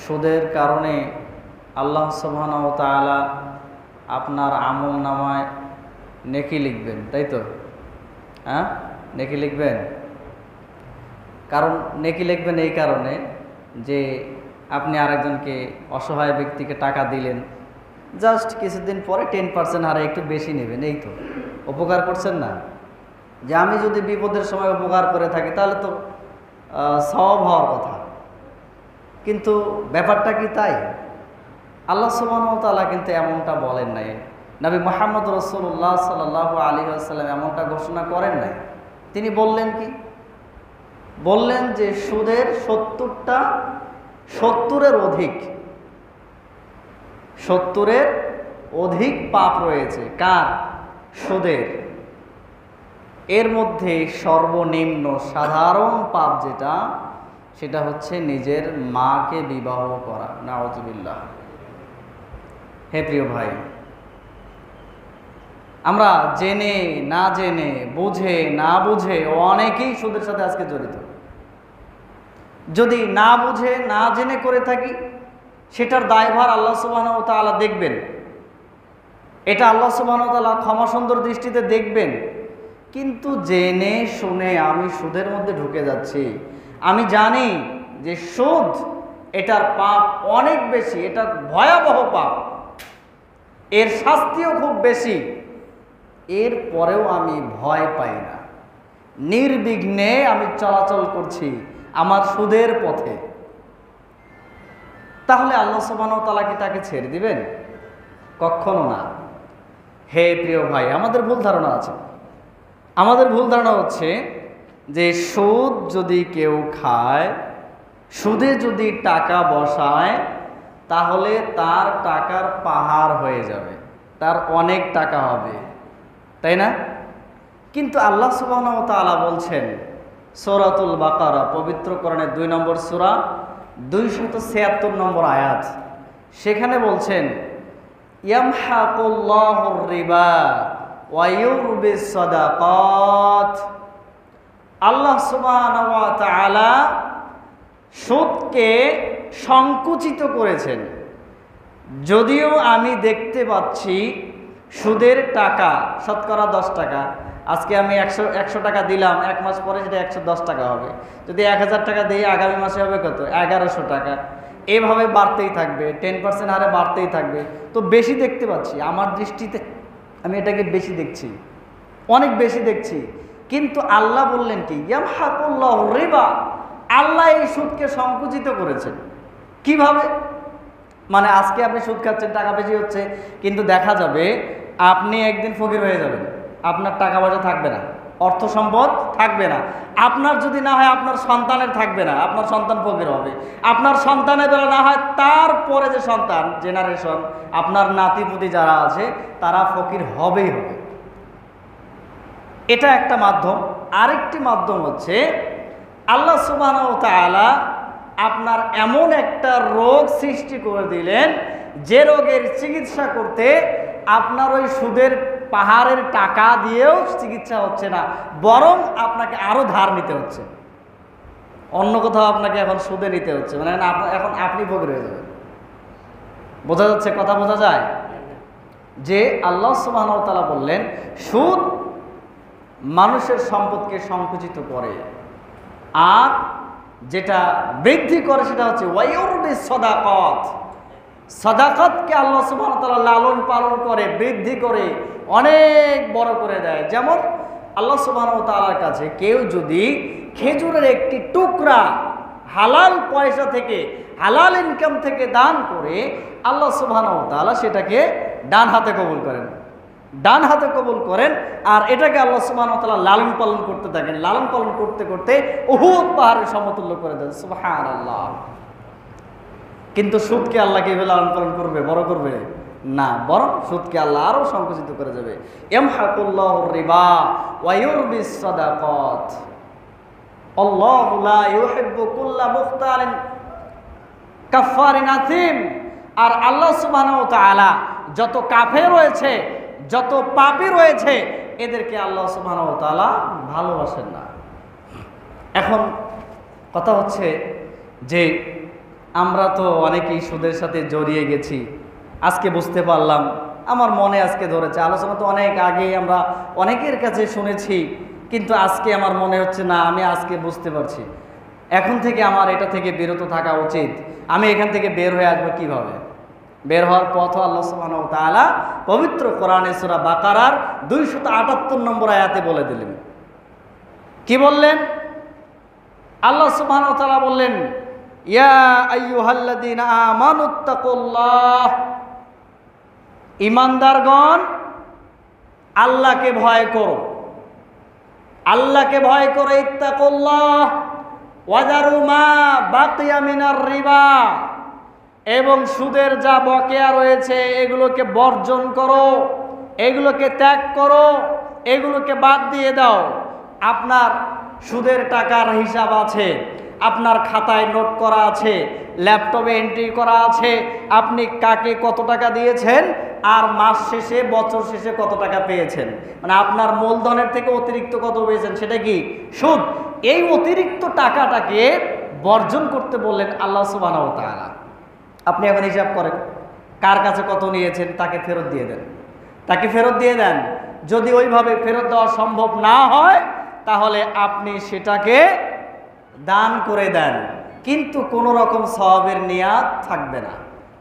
সুদের কারণে আল্লাহ সুবহানাহু ওয়া তাআলা আপনার আমল নামায় নেকি লিখবেন, তাই তো? হ্যাঁ, নেকি লিখবেন। কারণ নেকি লিখবেন এই কারণে যে আপনি আরেকজনকে, অসহায় ব্যক্তিকে টাকা দিলেন, জাস্ট কিছুদিন পরে 10% হারে একটু বেশি নেবেন, এই তো উপকার করছেন না? যে আমি যদি বিপদের সময় উপকার করে থাকি তাহলে তো সওয়াব হওয়ার কথা, কিন্তু ব্যাপারটা কি তাই? আল্লাহ সুবহানাহু ওয়া তাআলা কিন্তু এমনটা বলেন নাই। নবী মুহাম্মদ রাসূলুল্লাহ সাল্লাল্লাহু আলাইহি ওয়াসাল্লাম এমনটা ঘোষণা করেন নাই। তিনি বললেন কি? বললেন যে সুদের 70-এর অধিক, 70-এর অধিক পাপ রয়েছে। কার? সুদের। এর মধ্যে সর্বনিম্ন সাধারণ পাপ যেটা, সেটা হচ্ছে নিজের মাকে বিবাহ করা। নাউযুবিল্লাহ। হে প্রিয় ভাই, আমরা জেনে না জেনে, বুঝে না বুঝে অনেকেই সুদের সাথে আজকে জড়িত। যদি না বুঝে না জেনে করে থাকি, সেটার দায়ভার আল্লাহ সুবহানাহু ওয়া তাআলা দেখবেন। এটা আল্লাহ সুবহানাহু ওয়া তাআলা ক্ষমা সুন্দর দৃষ্টিতে দেখবেন। কিন্তু জেনে শুনে আমি সুদের মধ্যে ঢুকে যাচ্ছি, আমি জানি যে সুদ, এটার পাপ অনেক বেশি, এটা ভয়াবহ পাপ, এর শাস্তিও খুব বেশি, এরপরেও আমি ভয় পাই না, নির্বিঘ্নে আমি চলাচল করছি আমার সুদের পথে, তাহলে আল্লাহ সুবহানাহু ওয়া তাআলা কি তাকে ছেড়ে দিবেন? কখনো না। হে প্রিয় ভাই, আমাদের ভুল ধারণা আছে। আমাদের ভুল ধারণা হচ্ছে যে সুদ যদি কেউ খায়, সুদে যদি টাকা বসায়, তাহলে তার টাকার পাহাড় হয়ে যাবে, তার অনেক টাকা হবে, তাই না? কিন্তু আল্লাহ সুবহানাহু ওয়া তাআলা বলছেন সূরাতুল বাকারা, পবিত্র কোরআনের 2 নম্বর সূরা 276 নম্বর আয়াত, সেখানে বলছেন ইয়ামহাকুল্লাহুর রিবা ওয়া ইউরবিস সাদাকাত। আল্লাহ সুবহানাহু ওয়া তাআলা সুদকে সংকুচিত করেছেন। যদিও আমি দেখতে পাচ্ছি সুদের টাকা শতকরা 10 টাকা, আজকে আমি 100 টাকা দিলাম, 1 মাস পরে সেটা 110 টাকা হবে। যদি 1000 টাকা দিই, আগামী মাসে হবে কত? 1100 টাকা। এভাবে বাড়তেই থাকবে, 10% হারে বাড়তেই থাকবে। তো বেশি দেখতে পাচ্ছি, আমার দৃষ্টিতে আমি এটাকে বেশি দেখছি, অনেক বেশি দেখছি। কিন্তু আল্লাহ বললেন কি? ইয়ামহাকুল্লাহু রিবা। আল্লাহ এই সুদকে সংকুচিত করেছেন। কিভাবে? মানে আজকে আপনি সুদ খাচ্ছেন, টাকা বেশি হচ্ছে, কিন্তু দেখা যাবে আপনি একদিন ফকির হয়ে যাবেন, আপনার টাকা পয়সা থাকবে না, অর্থ সম্পদ থাকবে না। আপনার যদি না হয়, আপনার সন্তানের থাকবে না, আপনার সন্তান ফকির হবে। আপনার সন্তানের বেলা না হয়, তারপরে যে সন্তান, জেনারেশন, আপনার নাতিপুতি যারা আছে, তারা ফকির হবেই হবে। এটা একটা মাধ্যম। আরেকটি মাধ্যম হচ্ছে আল্লাহ সুবহানাহু ওয়া তাআলা আপনার এমন একটা রোগ সৃষ্টি করে দিলেন, যে রোগের চিকিৎসা করতে আপনার ওই সুদের পাহাড়ের টাকা দিয়েও চিকিৎসা হচ্ছে না, বরং আপনাকে আরো ধার নিতে হচ্ছে, অন্য কোথাও আপনাকে এখন সুদে নিতে হচ্ছে। মানে এখন আপনি ফকির হয়ে যাবেন। বোঝা যাচ্ছে? কথা বোঝা যায় যে আল্লাহ সুবহানাহু ওয়া তাআলা বললেন সুদ মানুষের সম্পদকে সংকুচিত করে, আর যেটা বৃদ্ধি করে সেটা হচ্ছে ওয়ায়ুরবিস সাদাকাত। সাদাকাতকে আল্লাহ সুবহানাহু ওয়া তাআলা লালন পালন করে, বৃদ্ধি করে, অনেক বড় করে দেয়। যেমন আল্লাহ সুবহানাহু ওয়া তাআলার কাছে কেউ যদি খেজুরের একটি টুকরা হালাল পয়সা থেকে, হালাল ইনকাম থেকে দান করে, আল্লাহ সুবহানাহু ওয়া তাআলা সেটাকে ডান হাতে কবুল করেন, ডান হাতে কবুল করেন। আর এটাকে আল্লাহ সুবহানাহু ওয়া তাআলা লালন পালন করতে থাকেন, লালন পালন করতে করতে উহুদ পাহাড়ের সমতুল্য করে দেন। সুবহানাল্লাহ। কিন্তু সুদকে আল্লাহ কি লালন পালন করবে, বড় করবে না, বরং সুদকে আল্লাহ আরো সংকুচিত করে যাবে। ইয়ামহাকুল্লাহুর রিবা ওয়া ইউরবিস সাদাকাত। আল্লাহু লা ইউহিব্বু কুল্লা মুখতালিন কাফফারিন আথিম। আর আল্লাহ সুবহানাহু ওয়া তাআলা যত কাফের রয়েছে, যত পাপী রয়েছে, এদেরকে আল্লাহ সুবহানাহু ওয়া তাআলা ভালোবাসেন না। এখন কথা হচ্ছে যে আমরা তো অনেকেই সুদের সাথে জড়িয়ে গেছি, আজকে বুঝতে পারলাম, আমার মনে আজকে ধরেছে। আলোচনা তো অনেক আগে আমরা অনেকের কাছে শুনেছি, কিন্তু আজকে আমার মনে হচ্ছে না, আমি আজকে বুঝতে পারছি এখন থেকে আমার এটা থেকে বিরত থাকা উচিত। আমি এখান থেকে বের হয়ে আসবো কিভাবে? বের হওয়ার পথ আল্লাহ সুবহানাহু ওয়া তাআলা পবিত্র কোরআনে সূরা বাকারার 278 নম্বর আয়াতে বলে দিলেন। কি বললেন? আল্লাহ সুবহানাহু ওয়া তাআলা বললেন, ইয়া আইয়ুহাল্লাযীনা আমানুত্তাকুল্লাহ, ঈমানদারগণ আল্লাহকে ভয় করো, আল্লাহকে ভয় করো। ইত্তাকুল্লাহ ওয়াযারু মা বাকিয়া মিনার রিবা, এবং সুদের যা বকেয়া রয়েছে এগুলোকে বর্জন করো, এগুলোকে ত্যাগ করো, এগুলোকে বাদ দিয়ে দাও। আপনার সুদের টাকার হিসাব আছে, আপনার খাতায় নোট করা আছে, ল্যাপটপে এন্ট্রি করা আছে, আপনি কাকে কত টাকা দিয়েছেন আর মাস শেষে বছর শেষে কত টাকা পেয়েছেন, মানে আপনার মূলধনের থেকে অতিরিক্ত কত পেয়েছেন, সেটা কি সুদ। এই অতিরিক্ত টাকাটাকে বর্জন করতে বললেন আল্লাহ সুবহানাহু ওয়া তাআলা। আপনি এখন হিসাব করেন, কার কাছে কত নিয়েছেন, তাকে ফেরত দিয়ে দেন, তাকে ফেরত দিয়ে দেন। যদি ওইভাবে ফেরত দেওয়া সম্ভব না হয় তাহলে আপনি সেটাকে দান করে দেন, কিন্তু কোনো রকম সওয়াবের নিয়াত থাকবে না।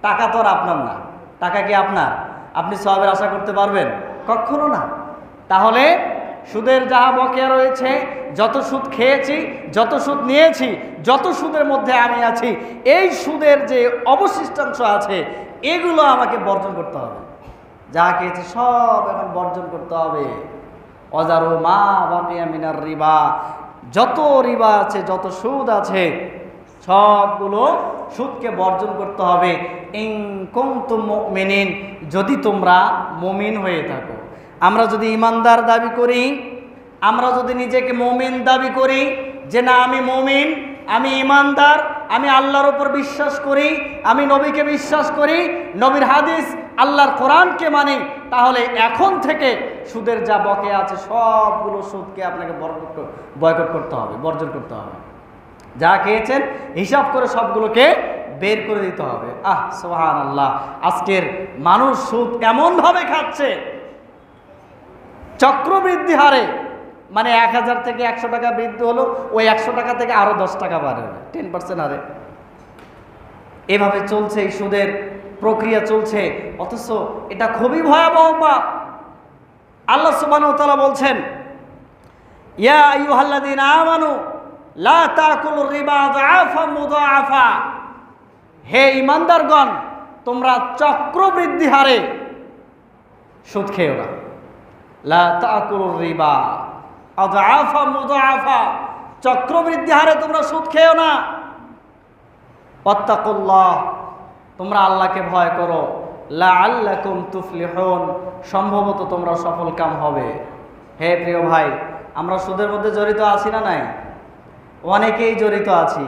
টাকা তো আর আপনার না, টাকা কি আপনার? আপনি সওয়াবের আশা করতে পারবেন? কখনো না। তাহলে সুদের যাহা বকেয়া রয়েছে, যত সুদ খেয়েছি, যত সুদ নিয়েছি, যত সুদের মধ্যে আমি আছি, এই সুদের যে অবশিষ্টাংশ আছে এগুলো আমাকে বর্জন করতে হবে। যা খেয়েছি সব এখন বর্জন করতে হবে। ওয়াযারু মা বাকিয়া মিনার রিবা, যত রিবা আছে, যত সুদ আছে, সবগুলো সুদকে বর্জন করতে হবে। ইন কুনতুম মুমিনিন, যদি তোমরা মুমিন হয়ে থাকো। আমরা যদি ইমানদার দাবি করি, আমরা যদি নিজেকে মুমিন দাবি করি যে না আমি মুমিন, আমি ইমানদার, আমি আল্লাহর উপর বিশ্বাস করি, আমি নবীকে বিশ্বাস করি, নবীর হাদিস আল্লাহর কোরআনকে মানি, তাহলে এখন থেকে সুদের যা বকেয়া আছে সবগুলো সুদকে আপনাকে বয়কট করতে হবে, বর্জন করতে হবে। যা খেয়েছেন হিসাব করে সবগুলোকে বের করে দিতে হবে। সুবহানাল্লাহ, আজকের মানুষ সুদ এমনভাবে খাচ্ছে চক্রবৃদ্ধি হারে, মানে 1000 থেকে 100 টাকা বৃদ্ধি হলো, ওই 100 টাকা থেকে আরো 10 টাকা বাড়ে, 10% হারে এভাবে চলছে, এই সুদের প্রক্রিয়া চলছে। অথচ এটা খুবই ভয়াবহ পাপ। আল্লাহ সুবহানাহু ওয়া তাআলা বলছেন, ইয়া আইয়ুহাল্লাযীনা আমানু লা তাকুলুর রিবা আযআফান মুযাআফা, হে ঈমানদারগণ তোমরা চক্রবৃদ্ধি হারে সুদ খেও না। লা তাকুলুর রিবা আযআফান মুযাআফা, চক্রবৃদ্ধি হারে তোমরা সুদ খেও না। ওয়াত্তাকুল্লাহ, তোমরা আল্লাহকে ভয় করো। লাআল্লাকুম তুফলিহুন, সম্ভবত তোমরা সফলকাম হবে। হে প্রিয় ভাই, আমরা সুদের মধ্যে জড়িত আছি না নাই? অনেকেই জড়িত আছি,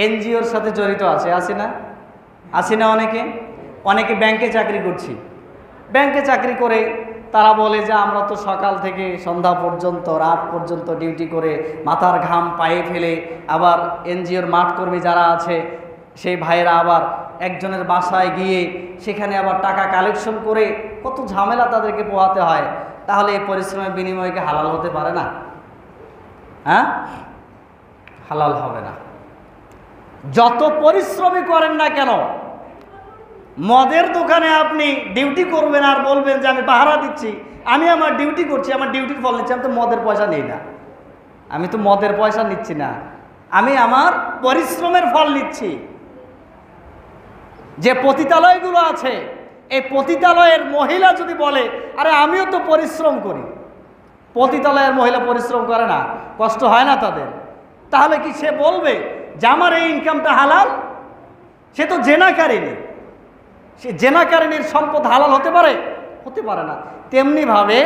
এনজিওর সাথে জড়িত আছে, আছি না? আছি না? অনেকে ব্যাংকে চাকরি করছি। ব্যাংকে চাকরি করে তারা বলে যে আমরা তো সকাল থেকে সন্ধ্যা পর্যন্ত, রাত পর্যন্ত ডিউটি করে মাথার ঘাম পায়ে ফেলে, আবার এনজিওর মাঠ কর্মী যারা আছে সেই ভাইয়েরা আবার একজনের বাসায় গিয়ে সেখানে আবার টাকা কালেকশন করে কত ঝামেলা তাদেরকে পোহাতে হয়। তাহলে এই পরিশ্রমের বিনিময়কে হালাল হতে পারে না? হ্যাঁ, হালাল হবে না। যত পরিশ্রমই করেন না কেন, মদের দোকানে আপনি ডিউটি করবেন আর বলবেন যে আমি পাহারা দিচ্ছি, আমি আমার ডিউটি করছি, আমার ডিউটির ফল নিচ্ছি, আমি তো মদের পয়সা নেই না, আমি তো মদের পয়সা নিচ্ছি না, আমি আমার পরিশ্রমের ফল নিচ্ছি। যে পতিতালয়গুলো আছে, এই পতিতালয়ের মহিলা যদি বলে আরে আমিও তো পরিশ্রম করি, পতিতালয়ের মহিলা পরিশ্রম করে না, কষ্ট হয় না তাদের, তাহলে কি সে বলবে যে আমার এই ইনকামটা হালাল? সে তো জেনাকারিনী, সে জেনাকারিনীর সম্পদ হালাল হতে পারে? হতে পারে না। তেমনিভাবে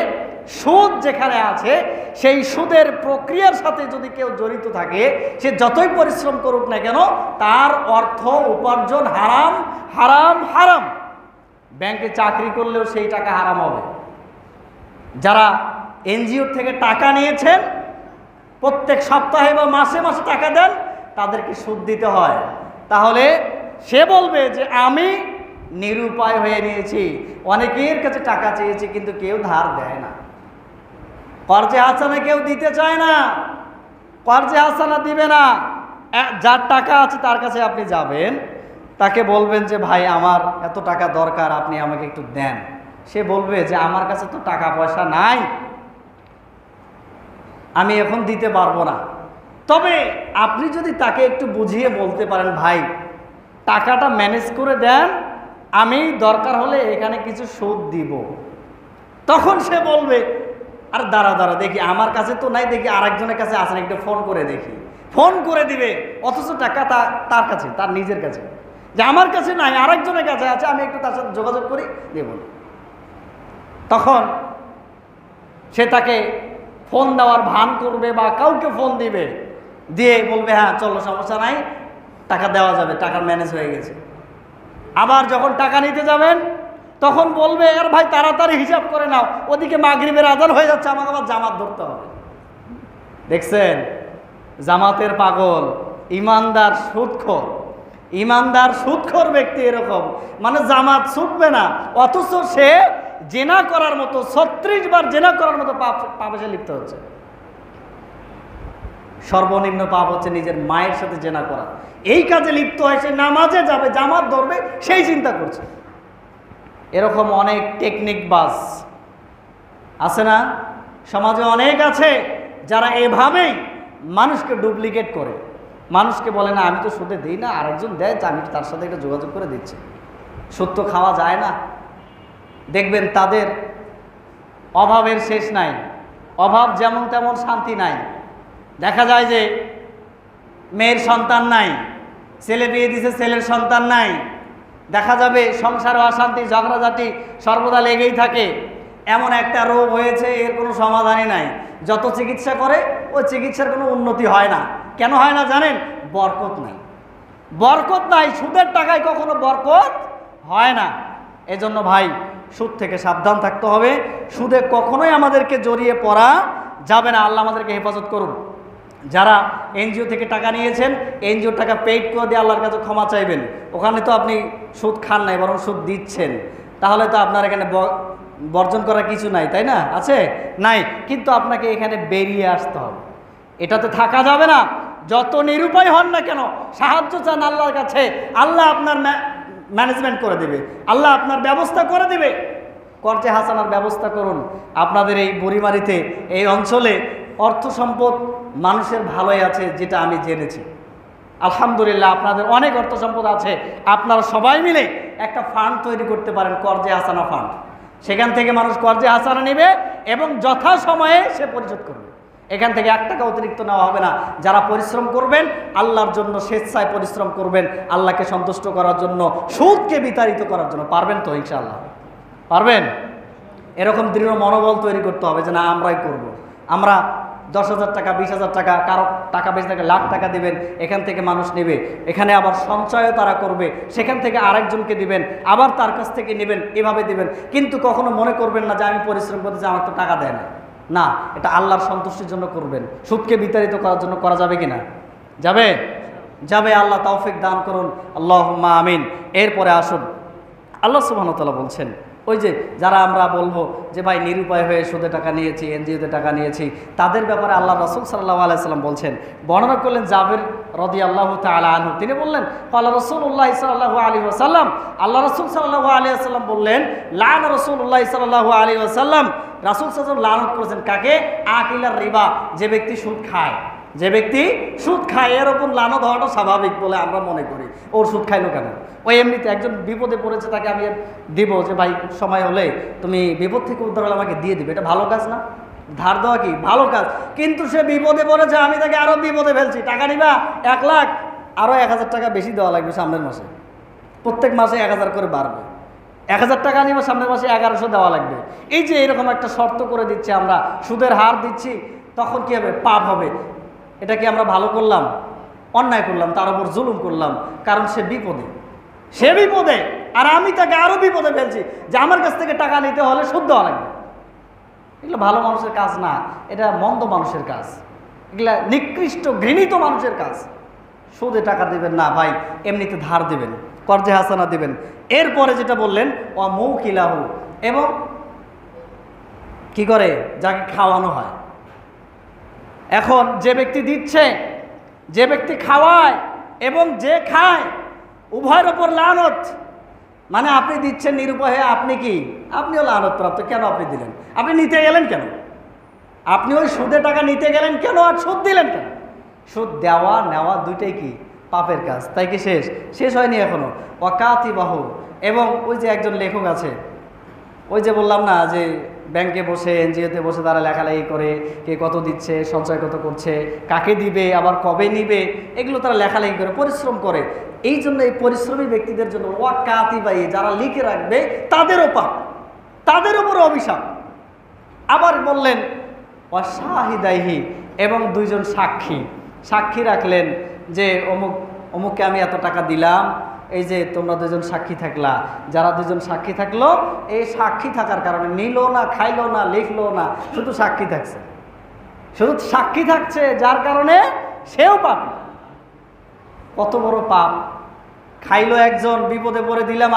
সুদ যেখানে আছে, সেই সুদের প্রক্রিয়ার সাথে যদি কেউ জড়িত থাকে, সে যতই পরিশ্রম করুক না কেন, তার অর্থ উপার্জন হারাম, হারাম, হারাম। ব্যাংকে চাকরি করলেও সেই টাকা হারাম হবে। যারা এনজিও থেকে টাকা নিয়েছেন, প্রত্যেক সপ্তাহে বা মাসে মাসে টাকা দেন, তাদেরকে সুদ দিতে হয়। তাহলে সে বলবে যে আমি নিরুপায় হয়ে নিয়েছি, অনেকের কাছে টাকা চেয়েছি কিন্তু কেউ ধার দেয় না, কর্জে হাসানা কেউ দিতে চায় না, কর্জে হাসানা দিবে না। যার টাকা আছে তার কাছে আপনি যাবেন, তাকে বলবেন যে ভাই আমার এত টাকা দরকার, আপনি আমাকে একটু দেন। সে বলবে যে আমার কাছে তো টাকা পয়সা নাই, আমি এখন দিতে পারবো না। তবে আপনি যদি তাকে একটু বুঝিয়ে বলতে পারেন ভাই টাকাটা ম্যানেজ করে দেন, আমি দরকার হলে এখানে কিছু সুদ দিব, তখন সে বলবে আর দাঁড়া দাঁড়া দেখি আমার কাছে তো নাই, দেখি আরেকজনের কাছে আছে, একটু ফোন করে দেখি। ফোন করে দিবে, অথচ টাকা তার কাছে, তার নিজের কাছে, যে আমার কাছে নাই আরেকজনের কাছে আছে, আমি একটু তার সাথে যোগাযোগ করি দেব। তখন সে তাকে ফোন দেওয়ার ভান করবে বা কাউকে ফোন দিবে, দিয়ে বলবে হ্যাঁ চলো সমস্যা নাই, টাকা দেওয়া যাবে, টাকার ম্যানেজ হয়ে গেছে। আবার যখন টাকা নিতে যাবেন তখন বলবে আর ভাই তাড়াতাড়ি হিসাব করে নাও, ওদিকে মাগরিবের আজান হয়ে যাচ্ছে, আমাকে আবার জামাত ধরতে হবে। দেখছেন জামাতের পাগল, ইমানদার সুদখোর, ইমানদার সুদখোর ব্যক্তি এরকম, মানে জামাত ছুটবে না, অথচ সে জেনা করার মতো 36 বার জেনা করার মতো পাপে সে লিপ্ত হচ্ছে। সর্বনিম্ন পাপ হচ্ছে নিজের মায়ের সাথে জেনা করা, এই কাজে লিপ্ত হয়। সে নামাজে যাবে, জামাত ধরবে, সেই চিন্তা করছে। এরকম অনেক টেকনিক বাজ আছে না সমাজে, অনেক আছে যারা এভাবেই মানুষকে ডুপ্লিকেট করে, মানুষকে বলে না আমি তো সুদে দিই না, আরেকজন দেয়, আমি তার সাথে একটা যোগাযোগ করে দিচ্ছি। সুদ তো খাওয়া যায় না। দেখবেন তাদের অভাবের শেষ নাই, অভাব যেমন তেমন, শান্তি নাই। দেখা যায় যে মেয়ের সন্তান নাই, ছেলে বিয়ে দিছে, ছেলের সন্তান নাই। দেখা যাবে সংসারে অশান্তি ঝগড়াঝাটি সর্বদা লেগেই থাকে। এমন একটা রোগ হয়েছে, এর কোনো সমাধানই নাই। যত চিকিৎসা করে ওই চিকিৎসার কোনো উন্নতি হয় না। কেন হয় না জানেন? বরকত নাই, বরকত নাই। সুদের টাকায় কখনো বরকত হয় না। এজন্য ভাই সুদ থেকে সাবধান থাকতে হবে। সুদে কখনোই আমাদেরকে জড়িয়ে পড়া যাবে না। আল্লাহ আমাদেরকে হেফাজত করুন। যারা এনজিও থেকে টাকা নিয়েছেন, এনজিওর টাকা পেইড করে দিয়ে আল্লাহর কাছে ক্ষমা চাইবেন। ওখানে তো আপনি সুদ খান নাই, বরং সুদ দিচ্ছেন, তাহলে তো আপনার এখানে বর্জন করার কিছু নাই, তাই না? আছে নাই, কিন্তু আপনাকে এখানে বেরিয়ে আসতে হবে। এটাতে থাকা যাবে না। যত নিরুপায় হন না কেন, সাহায্য চান আল্লাহর কাছে, আল্লাহ আপনার ম্যানেজমেন্ট করে দেবে, আল্লাহ আপনার ব্যবস্থা করে দেবে। কর্জে হাসানার ব্যবস্থা করুন। আপনাদের এই বুড়িমারিতে, এই অঞ্চলে অর্থ সম্পদ মানুষের ভালোই আছে, যেটা আমি জেনেছি। আলহামদুলিল্লাহ আপনাদের অনেক অর্থ সম্পদ আছে। আপনারা সবাই মিলে একটা ফান্ড তৈরি করতে পারেন, কর্জে হাসানা ফান্ড। সেখান থেকে মানুষ কর্জে হাসানা নেবে এবং যথাসময়ে সে পরিশোধ করবে। এখান থেকে 1 টাকা অতিরিক্ত নেওয়া হবে না। যারা পরিশ্রম করবেন, আল্লাহর জন্য স্বেচ্ছায় পরিশ্রম করবেন, আল্লাহকে সন্তুষ্ট করার জন্য, সুদকে বিতাড়িত করার জন্য, পারবেন তো ইনশাআল্লাহ? পারবেন? এরকম দৃঢ় মনোবল তৈরি করতে হবে যে না আমরাই করব। আমরা 10,000 টাকা, 20,000 টাকা, কারো টাকা বেশি থাকে লাখ টাকা দিবেন, এখান থেকে মানুষ নেবে, এখানে আবার সঞ্চয়ও তারা করবে, সেখান থেকে আরেকজনকে দিবেন, আবার তার কাছ থেকে নেবেন, এভাবে দিবেন। কিন্তু কখনো মনে করবেন না যে আমি পরিশ্রম করতে চাই, আমার তো টাকা দেয় না। না, এটা আল্লাহর সন্তুষ্টির জন্য করবেন। সুদকে বিতাড়িত করার জন্য করা যাবে কিনা? যাবে? যাবে। আল্লাহ তৌফিক দান করুন, আল্লাহুম্মা আমিন। এরপরে আসুন, আল্লাহ সুবহানাহু ওয়া তাআলা বলছেন, ওই যে যারা আমরা বলবো যে ভাই নিরুপায় হয়ে সুদে টাকা নিয়েছি, এনজিওতে টাকা নিয়েছি, তাদের ব্যাপারে আল্লাহ রাসূল সাল্লাল্লাহু আলাইহি সাল্লাম বলছেন, বর্ণনা করলেন জাবির রাদিয়াল্লাহু তাআলা আনহু। তিনি বললেন, ক্বালা রাসূলুল্লাহ সাল্লাল্লাহু আলাইহি ওয়াসাল্লাম, আল্লাহ রাসূল সাল্লাল্লাহু আলাইহি ওয়াসাল্লাম বললেন, লা'না রাসূলুল্লাহ সাল্লাল্লাহু আলাইহি ওয়াসাল্লাম, রাসূল সাল্লাল্লাহু আলাইহি ওয়াসাল্লাম লানত করেছেন কাকে? আকিলার রিবা, যে ব্যক্তি সুদ খায়। যে ব্যক্তি সুদ খায়, এর ওপর লানত হওয়াটা স্বাভাবিক বলে আমরা মনে করি। ওর সুদ খাইলো কেন? ওই এমনিতে একজন বিপদে পড়েছে, তাকে আমি দিব যে ভাই সময় হলে তুমি বিপদ থেকে উদ্ধার হলে আমাকে দিয়ে দিবে, এটা ভালো কাজ না? ধার দেওয়া কি ভালো কাজ? কিন্তু সে বিপদে পড়েছে, আমি তাকে আরো বিপদে ফেলছি। টাকা নিবা 1 লাখ, আরো 1000 টাকা বেশি দেওয়া লাগবে সামনের মাসে, প্রত্যেক মাসে 1000 করে বাড়বে। 1000 টাকা নিবা, সামনের মাসে 1100 দেওয়া লাগবে। এই যে এরকম একটা শর্ত করে দিচ্ছে, আমরা সুদের হার দিচ্ছি, তখন কি হবে? পাপ হবে। এটা কি আমরা ভালো করলাম? অন্যায় করলাম, তার উপর জুলুম করলাম। কারণ সে বিপদে, সে বিপদে, আর আমি তাকে আরো বিপদে ফেলছি যে আমার কাছ থেকে টাকা নিতে হলে সুদ দেওয়া লাগবে। এগুলো ভালো মানুষের কাজ না, এটা মন্দ মানুষের কাজ, এগুলা নিকৃষ্ট ঘৃণিত মানুষের কাজ। সুদে টাকা দেবেন না ভাই, এমনিতে ধার দেবেন। কর্জে হাসানা দিবেন। এরপরে যেটা বললেন ও মৌকিলাহু, এবং কি করে যাকে খাওয়ানো হয়। এখন যে ব্যক্তি দিচ্ছে, যে ব্যক্তি খাওয়ায় এবং যে খায়, উভয়ের ওপর লানত। মানে আপনি দিচ্ছেন নিরুপায়, আপনি কি আপনিও লানত প্রাপ্ত। কেন আপনি দিলেন? আপনি নিতে গেলেন কেন? আপনি ওই সুদে টাকা নিতে গেলেন কেন আর সুদ দিলেন কেন? সুদ দেওয়া নেওয়া দুইটাই কি পাপের কাজ। তাই কি শেষ হয়নি এখনো। ওয়াকাতিবাহু, এবং ওই যে একজন লেখক আছে, ওই যে বললাম না যে ব্যাংকে বসে এনজিওতে বসে তারা লেখালেখি করে, কে কত দিচ্ছে, সঞ্চয় কত করছে, কাকে দিবে, আবার কবে নিবে, এগুলো তারা লেখালেখি করে, পরিশ্রম করে। এই জন্য এই পরিশ্রমী ব্যক্তিদের জন্য ওয়াকাতিবাহী, যারা লিখে রাখবে তাদেরও পাপ, তাদের উপর অভিশাপ। আবার বললেন অশাহিদাইহি, এবং দুইজন সাক্ষী রাখলেন যে অমুককে আমি এত টাকা দিলাম, এই যে তোমরা দুজন সাক্ষী থাকলা। যারা দুজন সাক্ষী থাকলো, এই সাক্ষী থাকার কারণে নিল না, খাইলো না, লিখলো না, শুধু সাক্ষী থাকছে, শুধু সাক্ষী থাকছে, যার কারণে সেও পাপী। কত বড় পাপ! খাইলো একজন, বিপদে পড়ে দিলাম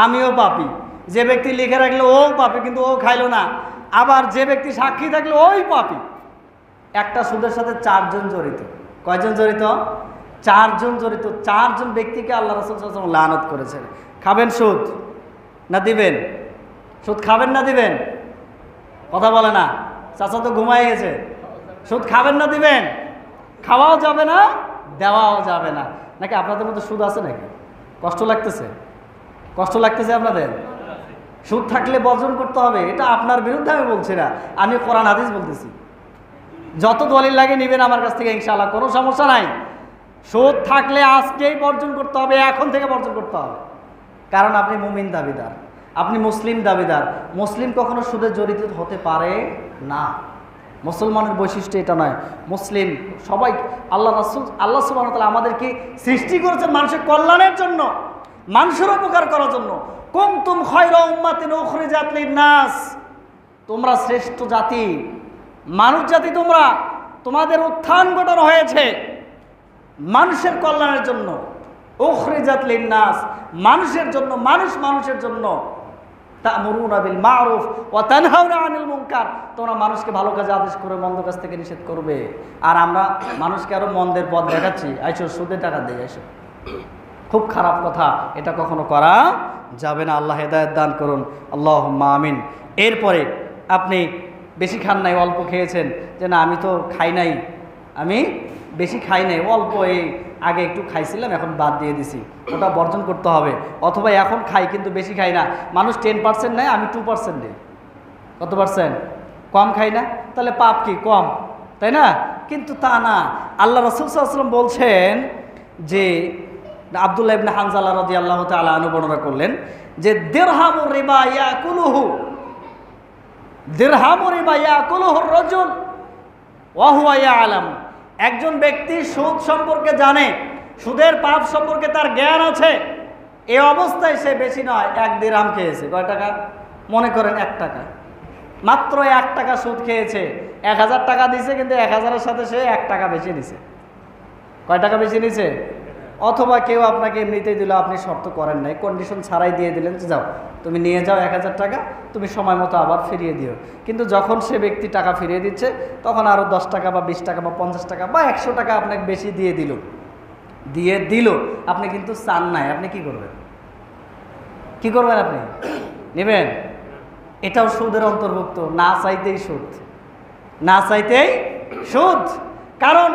আমিও পাপী। যে ব্যক্তি লিখে রাখলো ও পাপী, কিন্তু ও খাইলো না। আবার যে ব্যক্তি সাক্ষী থাকলো ওই পাপী। একটা সুদের সাথে 4 জন জড়িত। কয়জন জড়িত? 4 জন জড়িত। 4 জন ব্যক্তিকে আল্লাহ রাসূল সাল্লাল্লাহু আলাইহি ওয়াসাল্লাম লানত করেছেন। খাবেন সুদ না দিবেন? সুদ খাবেন না দিবেন? কথা বলে না, চাচা তো ঘুমাই গেছে। সুদ খাবেন না দিবেন? খাওয়াও যাবে না, দেওয়াও যাবে না। নাকি আপনাদের মধ্যে সুদ আছে নাকি? কষ্ট লাগতেছে আপনাদের? সুদ থাকলে বর্জন করতে হবে, এটা আপনার বিরুদ্ধে আমি বলছি না, আমি কোরআন হাদিস বলতেছি। যত দলিল লাগে নেবেন আমার কাছ থেকে, ইনশাআল্লাহ কোনো সমস্যা নাই। সুদ থাকলে আজকেই বর্জন করতে হবে, এখন থেকে বর্জন করতে হবে। কারণ আপনি মুমিন দাবিদার, আপনি মুসলিম দাবিদার। মুসলিম কখনো সুদে জড়িত হতে পারে না। মুসলমানের বৈশিষ্ট্য এটা নয়। মুসলিম সবাই আল্লাহ সুবহানাহু ওয়া তাআলা আমাদেরকে সৃষ্টি করেছেন মানুষের কল্যাণের জন্য, মানুষের উপকার করার জন্য। কুনতুম খায়রা উম্মাতিন উখরিজাত লিন-নাস, তোমরা শ্রেষ্ঠ জাতি, মানুষ জাতি। তোমাদের উত্থান ঘটানো হয়েছে মানুষের কল্যাণের জন্য। উখরিজাত লিন-নাস, মানুষের জন্য, মানুষের জন্য। তা'মুরুনা বিল মা'রুফ ওয়া তানহাউনা আনিল মুনকার, তোমরা মানুষকে ভালো কাজে আদেশ করে মন্দ কাজ থেকে নিষেধ করবে। আর আমরা মানুষকে আরো মন্দের পথ দেখাচ্ছি, আইসো সুদে টাকা দিয়ে আইসো। খুব খারাপ কথা, এটা কখনো করা যাবে না। আল্লাহ হেদায়েত দান করুন, আল্লাহুম্মা আমিন। এরপরে আপনি বেশি খান নাই, অল্প খেয়েছেন, যে না আমি তো খাই নাই, আমি বেশি খাই নাই, অল্প, এই আগে একটু খাইছিলাম এখন বাদ দিয়ে দিছি, ওটা বর্জন করতে হবে। অথবা এখন খাই কিন্তু বেশি খাই না, মানুষ 10% নেয়, আমি 2% নেই। কত পার্সেন্ট? কম খাই না, তাহলে পাপ কি কম, তাই না? কিন্তু তা না। আল্লাহ রাসূল সাল্লাল্লাহু আলাইহি ওয়াসাল্লাম বলছেন যে, আব্দুল্লাহ ইবনে হানজালা রাদিয়াল্লাহু তাআলা আনহু বর্ণনা করলেন যে দিরহামুর রিবা ইয়াকুলুহু, দিরহামুর রিবা ইয়াকুলুহুর রাজুল ওয়া হুয়া ইয়ালাম। একজন ব্যক্তি সুদ সম্পর্কে জানে, সুদের পাপ সম্পর্কে তার জ্ঞান আছে, এই অবস্থায় সে বেশি নয় 1 দিরহাম খেয়েছে। কয় টাকা? মনে করেন 1 টাকা, মাত্র 1 টাকা সুদ খেয়েছে। 1000 টাকা দিছে, কিন্তু 1000-এর সাথে সে 1 টাকা বেশি নিছে। কয় টাকা বেশি নিছে? অথবা কেউ আপনাকে এমনিতেই দিল, আপনি শর্ত করেন নাই, কন্ডিশন ছাড়াই দিয়ে দিলেন যে যাও তুমি নিয়ে যাও 1000 টাকা, তুমি সময় মতো আবার ফিরিয়ে দিও। কিন্তু যখন সে ব্যক্তি টাকা ফিরিয়ে দিচ্ছে, তখন আরও 10 টাকা বা 20 টাকা বা 50 টাকা বা 100 টাকা আপনাকে বেশি দিয়ে দিল। আপনি কিন্তু চান নাই, আপনি কি করবেন? আপনি নেবেন? এটাও সুদের অন্তর্ভুক্ত। না চাইতেই সুদ। কারণ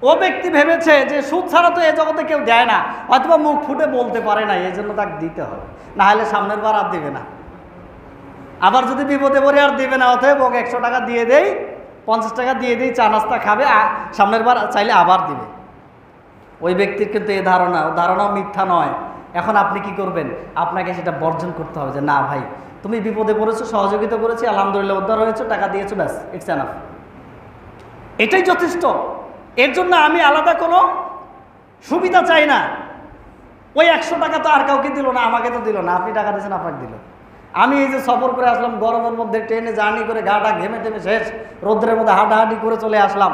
ও ব্যক্তি ভেবেছে যে সুদ ছাড়া তো এ জগতে কেউ দেয় না, অথবা মুখ ফুটে বলতে পারে না, এই জন্য তাকে দিতে হবে, না হলে সামনের বার আর দিবে না। আবার যদি বিপদে পড়ে আর দিবে না, অতএব ওকে 100 টাকা দিয়ে দেই, 50 টাকা দিয়ে দিই, চা নাস্তা খাবে, সামনের বার চাইলে আবার দিবে। ওই ব্যক্তির কিন্তু এই ধারণাও মিথ্যা নয়। এখন আপনি কি করবেন? আপনাকে সেটা বর্জন করতে হবে যে না ভাই, তুমি বিপদে পড়েছো, সহযোগিতা করেছি, আলহামদুলিল্লাহ উদ্ধার হয়েছো, টাকা দিয়েছো, ব্যাস, ইটস এনাফ, এটাই যথেষ্ট। এর জন্য আমি আলাদা কোনো সুবিধা চাই না। ওই 100 টাকা তো আর কাউকে দিল না, আমাকে তো দিল না, আপনি টাকা দিয়েছেন, আপনাকে দিল। আমি এই যে সফর করে আসলাম, গরমের মধ্যে ট্রেনে জার্নি করে গাটা ঘেমে টেমে শেষ, রোদ্রের মধ্যে হাঁটাহাঁটি করে চলে আসলাম,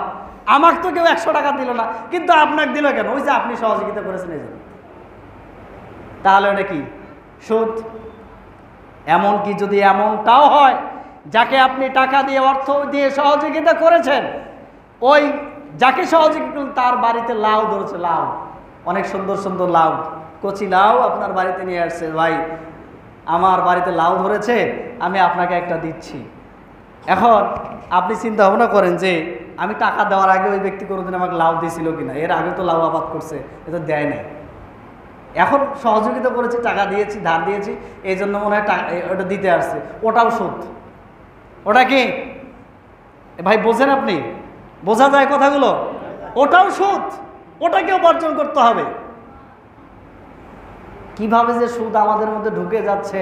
আমাকে তো কেউ 100 টাকা দিল না, কিন্তু আপনাকে দিল কেন? ওই যে আপনি সহযোগিতা করেছেন, এই জন্য। তাহলে ওটা কি? সুদ। এমনকি যদি এমনটাও হয় যাকে আপনি টাকা দিয়ে, অর্থ দিয়ে সহযোগিতা করেছেন, ওই যাকে সহযোগিতা করলেন তার বাড়িতে লাউ ধরেছে, লাউ, অনেক সুন্দর সুন্দর লাউ, কচি লাউ আপনার বাড়িতে নিয়ে আসছে, ভাই আমার বাড়িতে লাউ ধরেছে, আমি আপনাকে একটা দিচ্ছি। এখন আপনি চিন্তা ভাবনা করেন যে আমি টাকা দেওয়ার আগে ওই ব্যক্তি কোনোদিন আমাকে লাউ দিয়েছিল কিনা, এর আগে তো লাউ আবাদ করছে, এটা দেয় নাই, এখন সহযোগিতা করেছি, টাকা দিয়েছি, ধার দিয়েছি, এই জন্য মনে হয় ওটা দিতে আসছে, ওটাও সুদ। ওটা কি ভাই বোঝেন আপনি? বোঝা যায় কথাগুলো? ওটাও সুদ, ওটাকেও বর্জন করতে হবে। কিভাবে যে সুদ আমাদের মধ্যে ঢুকে যাচ্ছে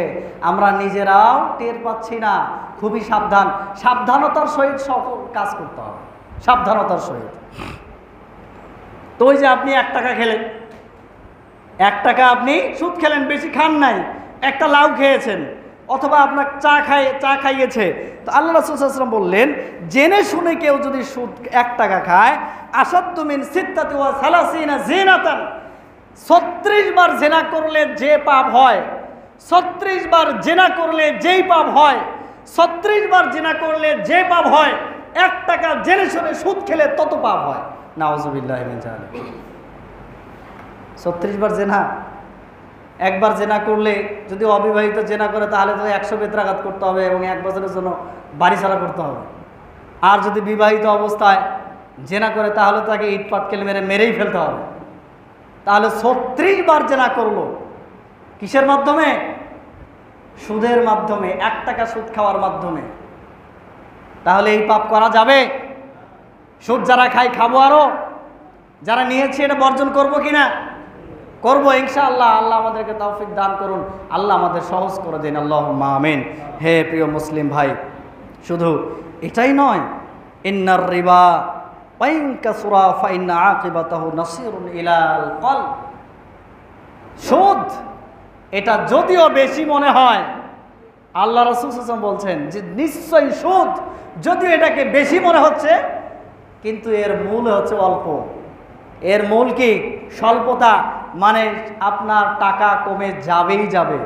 আমরা নিজেরাও টের পাচ্ছি না। খুবই সাবধান, সাবধানতার সহিত সকল কাজ করতে হবে, সাবধানতার সহিত। তো ওই যে আপনি 1 টাকা খেলেন, 1 টাকা আপনি সুদ খেলেন, বেশি খান নাই, একটা লাউ খেয়েছেন, অথবা আপনার চা খাইয়েছে, তো আল্লাহ রাসূল সাল্লাল্লাহু আলাইহি ওয়াসাল্লাম বললেন, জেনে শুনে কেউ যদি সুদ 1 টাকা খায়, আসাদ্দু মিন সিত্তাতি ওয়া সালাসিনা জিনাতান, 36 বার জেনা করলে যে পাপ হয়, 36 বার জেনা করলে যেই পাপ হয়, 36 বার জেনা করলে যে পাপ হয়, 1 টাকা জেনে শুনে সুদ খেলে তত পাপ হয়। নাউযুবিল্লাহি মিন যালিক। 36 বার জেনা, একবার জেনা করলে, যদি অবিবাহিত জেনা করে তাহলে তো 100 বেত্রাঘাত করতে হবে এবং 1 বছরের জন্য বাড়ি ছাড়া করতে হবে। আর যদি বিবাহিত অবস্থায় জেনা করে তাহলে তাকে ইট পাটকেল মেরেই ফেলতে হবে। তাহলে 36 বার জেনা করলো, কিসের মাধ্যমে? সুদের মাধ্যমে, 1 টাকা সুদ খাওয়ার মাধ্যমে। তাহলে এই পাপ করা যাবে? সুদ যারা খাই খাবো, আরো যারা নিয়েছি এটা বর্জন করব কিনা? করবো ইনশাআল্লাহ। আল্লাহ আমাদেরকে তৌফিক দান করুন, আল্লাহ আমাদের সহজ করে দিন, আল্লাহুম্মা আমিন। হে প্রিয় মুসলিম ভাই, শুধু এটাই নয়, ইন্নার রিবা ওয়াইন কাসুরা ফাইন্না আকিবাতাহু নাসিরুন ইলাল কলব। সুদ এটা যদিও বেশি মনে হয়, আল্লাহ রাসূল সাল্লাল্লাহু আলাইহি ওয়াসাল্লাম বলছেন যে নিশ্চয়ই সুদ যদিও এটাকে বেশি মনে হচ্ছে, কিন্তু এর মূল হচ্ছে অল্প। এর মূল কি? স্বল্পতা। মানে আপনার টাকা কমে যাবেই যাবে,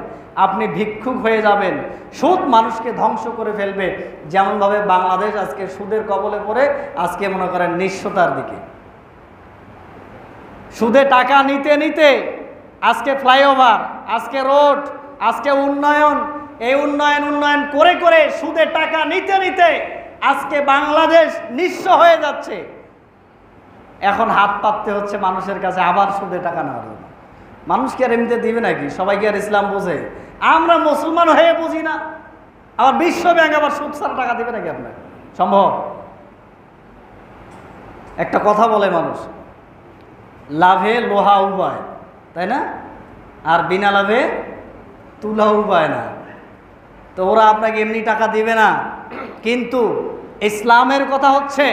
আপনি ভিক্ষুক হয়ে যাবেন। সুদ মানুষকে ধ্বংস করে ফেলবে, যেমনভাবে বাংলাদেশ আজকে সুদের কবলে পড়ে আজকে মনে করেন নিঃস্বতার দিকে। সুদে টাকা নিতে নিতে আজকে ফ্লাইওভার, আজকে রোড, আজকে উন্নয়ন, এই উন্নয়ন করে করে সুদে টাকা নিতে নিতে আজকে বাংলাদেশ নিঃস্ব হয়ে যাচ্ছে। এখন হাত পাততে হচ্ছে মানুষের কাছে আবার সুদে টাকা নেওয়ার জন্য। মানুষ কি আর এমনিতে দিবে নাকি? সবাই কি আর ইসলাম বোঝে? আমরা মুসলমান হয়ে বুঝি না, আবার বিশ্ব ব্যাংক আবার সুদ ছাড়া টাকা দিবে নাকি আপনাকে? সম্ভব? একটা কথা বলে মানুষ, লাভে লোহা উবায়, তাই না? আর বিনা লাভে তুলা উবায় না। তো ওরা আপনাকে এমনি টাকা দিবে না। কিন্তু ইসলামের কথা হচ্ছে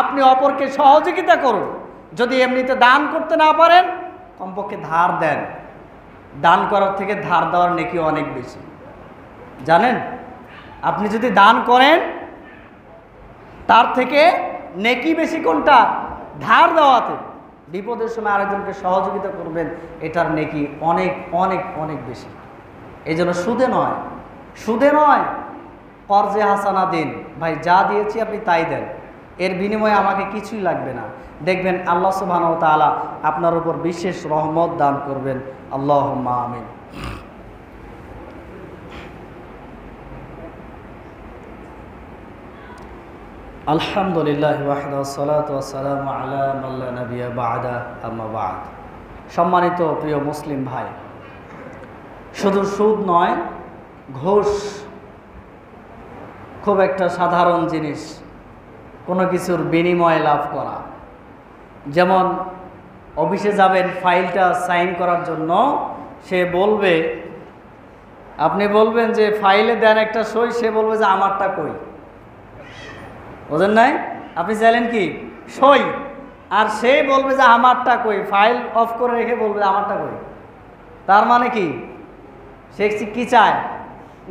আপনি অপরকে সহযোগিতা করুন। যদি এমনিতে দান করতে না পারেন, কমপক্ষে ধার দেন। দান করার থেকে ধার দেওয়ার নেকি অনেক বেশি, জানেন? আপনি যদি দান করেন তার থেকে নেকি বেশি কোনটা? ধার দেওয়াতে। বিপদের সময় আরেকজনকে সহযোগিতা করবেন, এটার নেকি অনেক অনেক অনেক বেশি। এই জন্য সুদে নয়, কর্জে হাসানা দিন। ভাই যা দিয়েছি আপনি তাই দেন, এর বিনিময়ে আমাকে কিছুই লাগবে না। দেখবেন আল্লাহ সুবহানাহু ওয়া তাআলা আপনার উপর বিশেষ রহমত দান করবেন। আল্লাহুম্মা আমিন। আলহামদুলিল্লাহ ওয়াহদা ওয়াসসালাতু ওয়াসসালামু আলা মান লা নাবিয়্যা বা'দা, আম্মা বা'দ। সম্মানিত প্রিয় মুসলিম ভাই, শুধু সুদ নয়, ঘুষ খুব একটা সাধারণ জিনিস, কোনো কিছুর বিনিময়ে লাভ করা। যেমন অফিসে যাবেন ফাইলটা সাইন করার জন্য, সে বলবে, আপনি বলবেন যে ফাইলে দেন একটা সই, সে বলবে যে আমারটা কই। বোঝেন নাই? আপনি চাইলেন কি সই, আর সে বলবে যে আমারটা কই, ফাইল অফ করে রেখে বলবে আমারটা কই। তার মানে কি? সে কি চায়?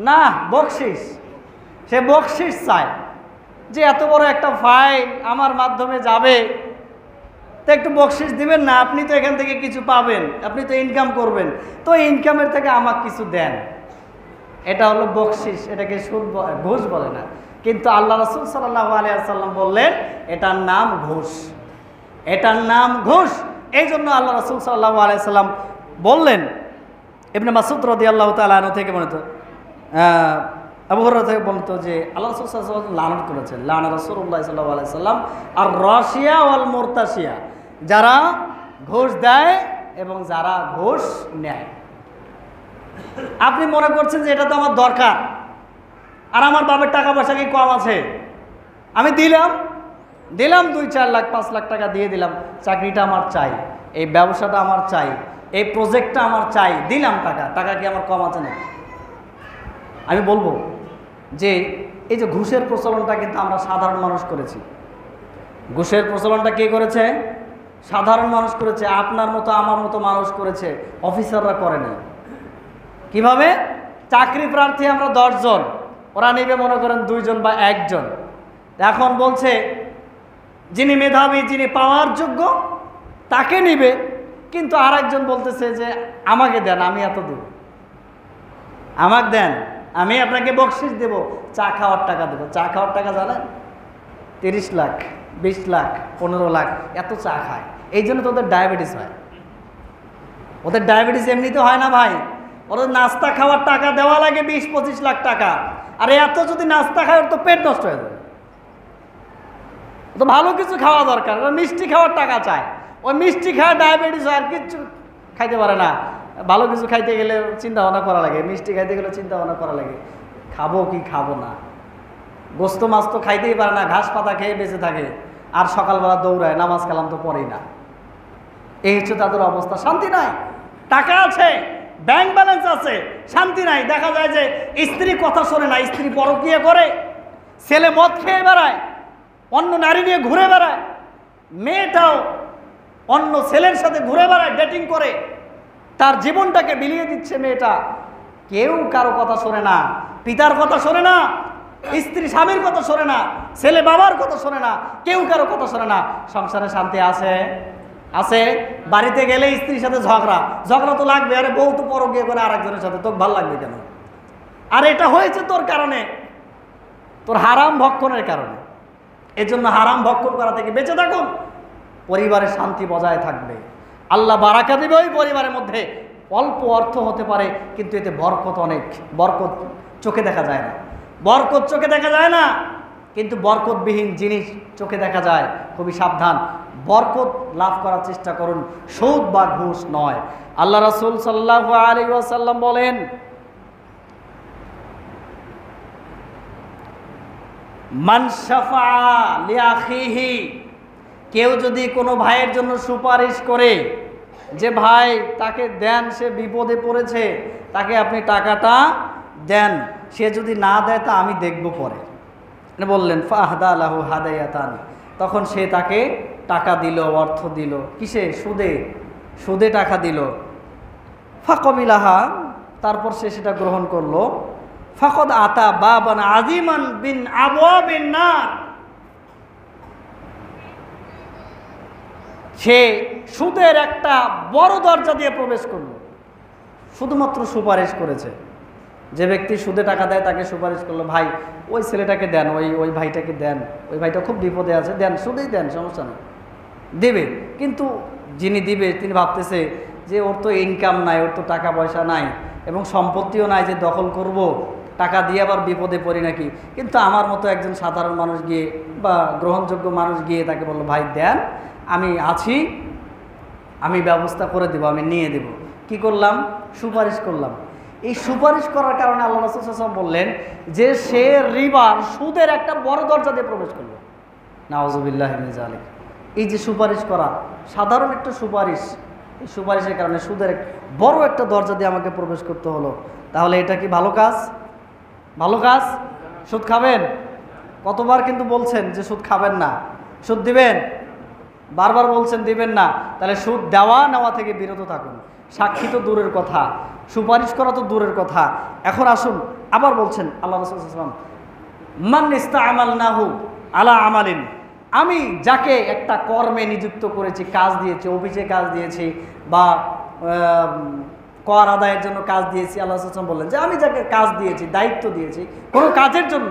না, বকশিস। সে বকশিস চায় যে এত বড় একটা ফাইল আমার মাধ্যমে যাবে, তো একটু বকশিস দিবেন না, আপনি তো এখান থেকে কিছু পাবেন, আপনি তো ইনকাম করবেন, তো ইনকামের থেকে আমাকে কিছু দেন। এটা হলো বকশিস, এটাকে ঘুষ বলে না। কিন্তু আল্লাহ রাসূল সাল্লাল্লাহু আলাইহি ওয়াসাল্লাম বললেন এটার নাম ঘুষ, এটার নাম ঘুষ। এই জন্য আল্লাহ রাসূল সাল্লাল্লাহু আলাইহি ওয়াসাল্লাম বললেন, ইবনে মাসউদ রাদিয়াল্লাহু তাআলা আনহু থেকে বর্ণিত, আবু হুরায়রা থেকে বর্ণিত যে আল্লাহ রাসূল সাল্লাল্লাহু আলাইহি ওয়াসাল্লাম লানত করেছেন, লানা রাসূলুল্লাহ সাল্লাল্লাহু আলাইহি ওয়াসাল্লাম আর রাশিয়া ওয়াল মুরতাশিয়া, যারা ঘুষ দেয় এবং যারা ঘুষ নেয়। আপনি মনে করছেন যে এটা তো আমার দরকার, আর আমার বাবার টাকা পয়সা কি কম আছে, আমি দিলাম 2-4 লাখ 5 লাখ টাকা দিয়ে দিলাম, চাকরিটা আমার চাই, এই ব্যবসাটা আমার চাই, এই প্রজেক্টটা আমার চাই, দিলাম টাকা কি আমার কম আছে না? আমি বলবো যে এই যে ঘুষের প্রচলনটা কিন্তু আমরা সাধারণ মানুষ করেছি। ঘুষের প্রচলনটা কে করেছে? সাধারণ মানুষ করেছে, আপনার মতো আমার মতো মানুষ করেছে, অফিসাররা করেনি। কিভাবে? চাকরি প্রার্থী আমরা 10 জন, ওরা নেবে মনে করেন 2 জন বা 1 জন। এখন বলছে যিনি মেধাবী, যিনি পাওয়ার যোগ্য তাকে নিবে, কিন্তু আর একজন বলতেছে যে আমাকে দেন, আমি এত দেব, আমাকে দেন, আমি আপনাকে বকশিস দেব, চা খাওয়ার টাকা দেবো। চা খাওয়ার টাকা জানেন? 30 লাখ 20 লাখ 15 লাখ এত চা খায়। এই জন্য তো ওদের ডায়াবেটিস হয়। ওদের ডায়াবেটিস এমনিতে হয় না ভাই, ওদের নাস্তা খাওয়ার টাকা দেওয়া লাগে 20-25 লাখ টাকা। আর এত যদি নাস্তা খায় ওর তো পেট নষ্ট হয়ে যাবে। তো ভালো কিছু খাওয়া দরকার, ওরা মিষ্টি খাওয়ার টাকা চায়, ওই মিষ্টি খাওয়া ডায়াবেটিস হয়, আর কিচ্ছু খাইতে পারে না। ভালো কিছু খাইতে গেলে চিন্তা ভাবনা করা লাগে, মিষ্টি খাইতে গেলে চিন্তা ভাবনা করা লাগে, খাবো কি খাবো না। গোস্ত মাছ তো খাইতেই পারে না, ঘাস পাতা খেয়ে বেঁচে থাকে, আর সকালবেলা দৌড়ায়, নামাজ কালাম তো পড়েই না। এই হচ্ছে তাদের অবস্থা। শান্তি নাই, টাকা আছে, ব্যাংক ব্যালেন্স আছে, শান্তি নাই। দেখা যায় যে স্ত্রী কথা শোনে না, স্ত্রী পরকীয়া করে, ছেলে মদ খেয়ে বেড়ায়, অন্য নারী নিয়ে ঘুরে বেড়ায়, মেয়েটাও অন্য ছেলের সাথে ঘুরে বেড়ায়, ডেটিং করে, তার জীবনটাকে বিলিয়ে দিচ্ছে মেয়েটা। কেউ কারো কথা শোনে না, পিতার কথা শোনে না, স্ত্রী স্বামীর কথা শোনে না, ছেলে বাবার কথা শোনে না, কেউ কারো কথা শোনে না। সংসারে শান্তি আছে? আছে। বাড়িতে গেলে স্ত্রীর সাথে ঝগড়া তো লাগবে, আরে বউ তো পরকীয়া করে আরেকজনের সাথে, তোকে ভালো লাগবে কেন? আর এটা হয়েছে তোর কারণে, তোর হারাম ভক্ষণের কারণে। এজন্য হারাম ভক্ষণ করা থেকে বেঁচে থাকুন, পরিবারের শান্তি বজায় থাকবে, আল্লাহ বারাকা দিবে ওই পরিবারের মধ্যে। অল্প অর্থ হতে পারে, কিন্তু এতে বরকত অনেক। বরকত চোখে দেখা যায় না, বরকত চোখে দেখা যায় না, কিন্তু বরকতবিহীন জিনিস চোখে দেখা যায়। খুবই সাবধান, বরকত লাভ করার চেষ্টা করুন, সুদ বা ঘুষ নয়। আল্লাহ রাসূল সাল্লাল্লাহু আলাইহি ওয়াসাল্লাম বলেন, মান শাফা লিআখিহি, কেউ যদি কোনো ভাইয়ের জন্য সুপারিশ করে যে ভাই তাকে দেন, সে বিপদে পড়েছে, তাকে আপনি টাকাটা দেন, সে যদি না দেয় তা আমি দেখব পরে। বললেন ফাহদা লাহু হাদায়াতান, তখন সে তাকে টাকা দিল, অর্থ দিল, কিসে? সুদে টাকা দিল। ফাকবিলাহা, তারপর সে সেটা গ্রহণ করলো। ফাকদ আতা বাবান আজিমান বিন আবওয়াবিন নার, সে সুদের একটা বড় দরজা দিয়ে প্রবেশ করলো। শুধুমাত্র সুপারিশ করেছে, যে ব্যক্তি সুদে টাকা দেয় তাকে সুপারিশ করলো, ভাই ওই ছেলেটাকে দেন, ওই ভাইটাকে দেন, ওই ভাইটা খুব বিপদে আছে, দেন, সুদেই দেন, সমস্যা নেই, দেবে। কিন্তু যিনি দিবে তিনি ভাবতেছে যে ওর তো ইনকাম নাই, ওর তো টাকা পয়সা নাই এবং সম্পত্তিও নাই যে দখল করব, টাকা দিয়ে আবার বিপদে পড়ি নাকি। কিন্তু আমার মতো একজন সাধারণ মানুষ গিয়ে বা গ্রহণযোগ্য মানুষ গিয়ে তাকে বললো, ভাই দেন, আমি আছি, আমি ব্যবস্থা করে দেব, আমি নিয়ে দেব। কি করলাম? সুপারিশ করলাম। এই সুপারিশ করার কারণে আল্লাহ রাসূল সাল্লাল্লাহু আলাইহি ওয়াসাল্লাম বললেন যে সে রিবার, সুদের একটা বড় দরজা দিয়ে প্রবেশ করলো। নাউযুবিল্লাহি মিন যালিক। এই যে সুপারিশ করা, সাধারণ একটা সুপারিশ, এই সুপারিশের কারণে সুদের বড় একটা দরজা দিয়ে আমাকে প্রবেশ করতে হলো। তাহলে এটা কি ভালো কাজ? ভালো কাজ? সুদ খাবেন? কতবার কিন্তু বলছেন যে সুদ খাবেন না, সুদ দিবেন, বারবার বলছেন দিবেন না। তাহলে সুদ দেওয়া নেওয়া থেকে বিরত থাকুন। সাক্ষী তো দূরের কথা, সুপারিশ করা তো দূরের কথা। এখন আসুন, আবার বলছেন আল্লাহ রাসূল সাল্লাল্লাহু আলাইহি ওয়াসাল্লাম, মান ইস্তা'মালনাহু আলা আমালিন, আমি যাকে একটা কর্মে নিযুক্ত করেছি, কাজ দিয়েছি, অফিসে কাজ দিয়েছি বা কর আদায়ের জন্য কাজ দিয়েছি, আল্লাহ রাসূল সাল্লাল্লাহু আলাইহি ওয়াসাল্লাম বললেন যে আমি যাকে কাজ দিয়েছি, দায়িত্ব দিয়েছি কোনো কাজের জন্য,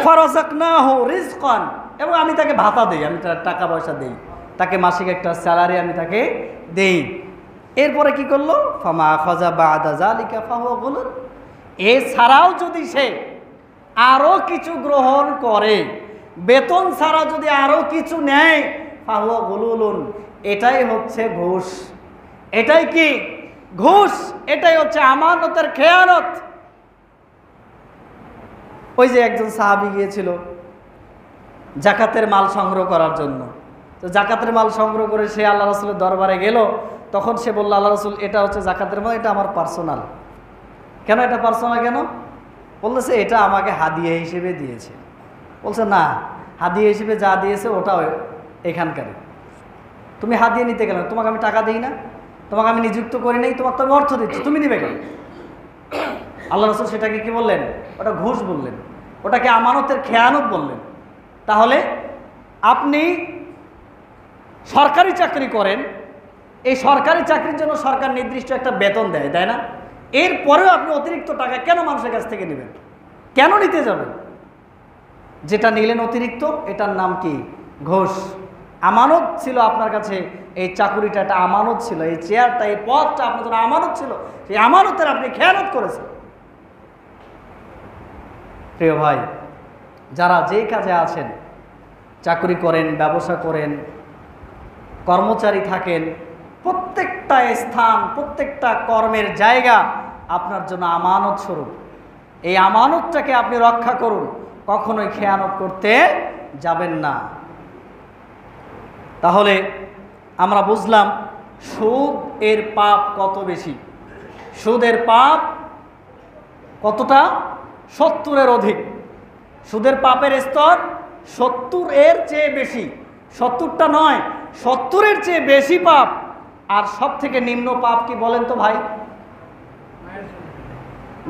ফারাযাকনাহু রিজকান, এবং আমি তাকে ভাতা দেই, আমি তার টাকা পয়সা দেই, তাকে মাসিক একটা স্যালারি আমি তাকে দেই। এরপরে কি করলো? ফামা আখাযা বা'দা যালিকা ফাহুয়া গুলুন। এছাড়াও যদি সে আরও কিছু গ্রহণ করে, বেতন ছাড়া যদি আরও কিছু নেয়, ফাহুয়া গুলুন, এটাই হচ্ছে ঘুষ। এটাই কি? ঘুষ। এটাই হচ্ছে আমানতের খেয়ানত। ওই যে একজন সাহাবী গিয়েছিল জাকাতের মাল সংগ্রহ করার জন্য, তো জাকাতের মাল সংগ্রহ করে সে আল্লাহ রাসূলের দরবারে গেল। তখন সে বলল, আল্লাহ রাসূল, এটা হচ্ছে জাকাতের মাল, এটা আমার পার্সোনাল। কেন এটা পার্সোনাল কেন? বলতেছে এটা আমাকে হাদিয়া হিসেবে দিয়েছে। বলছে না, হাদিয়া হিসেবে যা দিয়েছে ওটাও এখানকার। তুমি হাদিয়া নিতে গেলে, তোমাকে আমি টাকা দিই না, তোমাকে আমি নিযুক্ত করি নাই, তোমাকে তো আমি অর্থ দিচ্ছি, তুমি নিবে কেন? আল্লাহ রাসূল সেটাকে কি বললেন? ওটা ঘুষ বললেন, ওটাকে আমানতের খেয়ানত বললেন। তাহলে আপনি সরকারি চাকরি করেন, এই সরকারি চাকরির জন্য সরকার নির্দিষ্ট একটা বেতন দেয়, তাই না? এরপরেও আপনি অতিরিক্ত টাকা কেন মানুষের কাছ থেকে নেবেন? কেন নিতে যাবেন? যেটা নিলেন অতিরিক্ত, এটার নাম কি? ঘুষ। আমানত ছিল আপনার কাছে, এই চাকুরিটা একটা আমানত ছিল, এই চেয়ারটা, এই পদটা আপনার জন্য আমানত ছিল, সেই আমানতের আপনি খেয়ানত করেছেন। প্রিয় ভাই, যারা যেই কাজে আছেন, চাকরি করেন, ব্যবসা করেন, কর্মচারী থাকেন, প্রত্যেকটা স্থান, প্রত্যেকটা কর্মের জায়গা আপনার জন্য আমানত স্বরূপ। এই আমানতটাকে আপনি রক্ষা করুন, কখনোই খেয়ানত করতে যাবেন না। তাহলে আমরা বুঝলাম সুদ এর পাপ কত বেশি। সুদের পাপ কতটা? 70-এর অধিক। সুদের পাপের স্তর 70-এর চেয়ে বেশি। 70টা নয়, 70-এর চেয়ে বেশি পাপ। আর সব থেকে নিম্ন পাপ কি বলেন তো ভাই?